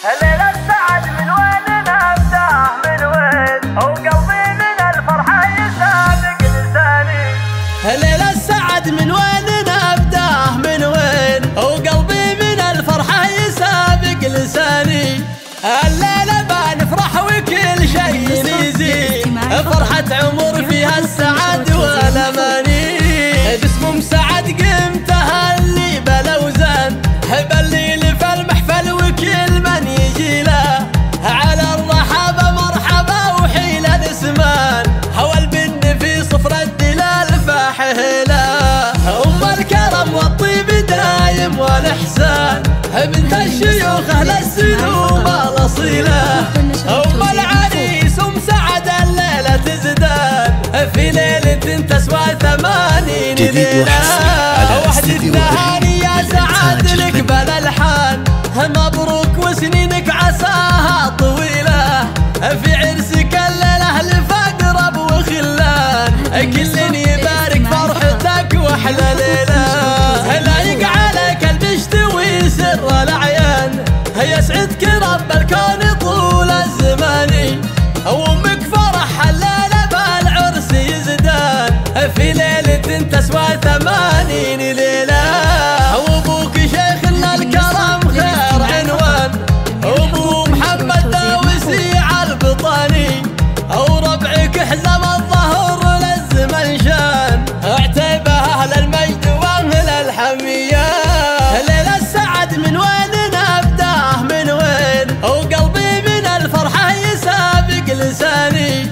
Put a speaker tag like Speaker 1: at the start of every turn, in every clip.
Speaker 1: ليلة سعد من وين نبدأ من وين وقلبي من الفرحة يسابق لساني.
Speaker 2: ليلة سعد من وين نبدأ من وين وقلبي من الفرحة يسابق لساني. الليلة بنفرح وكل شيء يزيد، فرحة عمر فيها السعد والأماني. باسم سعد قمتها اللي بلوزان، بالليل في المحفل وكل من يجي له على الرحابة مرحبا وحيل الاسمان. هوى البن في صفر الدلال فاحهلا، الكرم والطيب دايم والإحسان، بنت الشيوخ أهل السنوب الأصيلة. العريس سعد الليلة تزدان، في ليلة تسوى 80 ليلة. وحدة التهاني يا سعد لك بالألحان، مبروك وسنينك عساها طويلة. في عرسك الليلة لفقرب وخلان، كل يبارك فرحتك واحلى ليلة. لايق عليك البشتوي سر الأعيان، يسعدك رب الكون طول الزمان. وامك فرح الليلة بالعرس يزدان، في ليلة تسوى 80 ليلة. وابوك شيخنا الكرم خير عنوان، وابو محمد داوسي عالبطاني. وربعك حزم الظهر للزمن شان، اعتبه اهل المجد واهل الحمية. ليلة سعد من وين نبدأ من وين وقلبي من الفرحة يسابق لساني.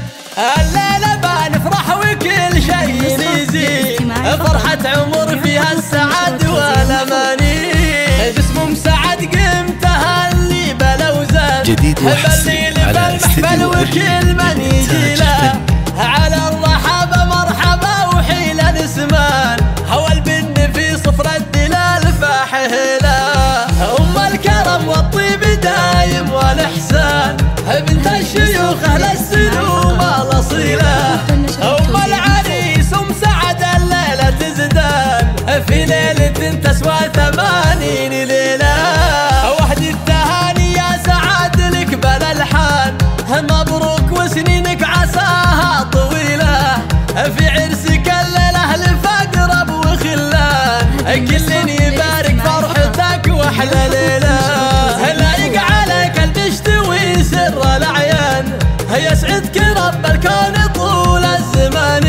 Speaker 2: الليلة بنفرح وكل شيء يزيد، فرحة عمر فيها السعد والأماني. باسم سعد قمتها اللي بلوزان،
Speaker 3: جديد وحصري على استديو
Speaker 2: وكل من يجي له على الرحابة مرحبا وحيل الاسمان. هوى البن في صفر الدلال فاحهلا، الكرم والطيب دايم والإحسان، بنت الشيوخ أهل السنوب الأصيلة. العريس سعد الليلة تزدان، في ليلة تسوى 80 ليلة. وحدة التهاني يا سعد لك بالألحان، مبروك وسنينك عساها طويلة. في عرسك الليلة لفقرب وخلان، كل يبارك فرحتك واحلى ليلة. لايق عليك البشتوي سر الأعيان، يسعدك رب الكون طول الزمان.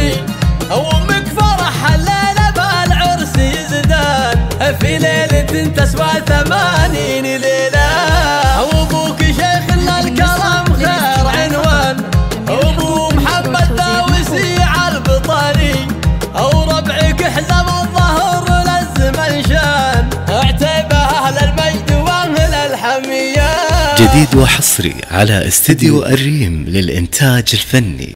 Speaker 2: وامك فرح الليلة بالعرس يزدان، في ليلة تسوى 80 ليلة. وابوك شيخنا الكرم خير عنوان، وابو محمد داوسي عالبطاني. وربعك حزم الظهر للزمن شان، اعتبه اهل المجد واهل الحمية.
Speaker 3: جديد وحصري على استديو الريم للإنتاج الفني.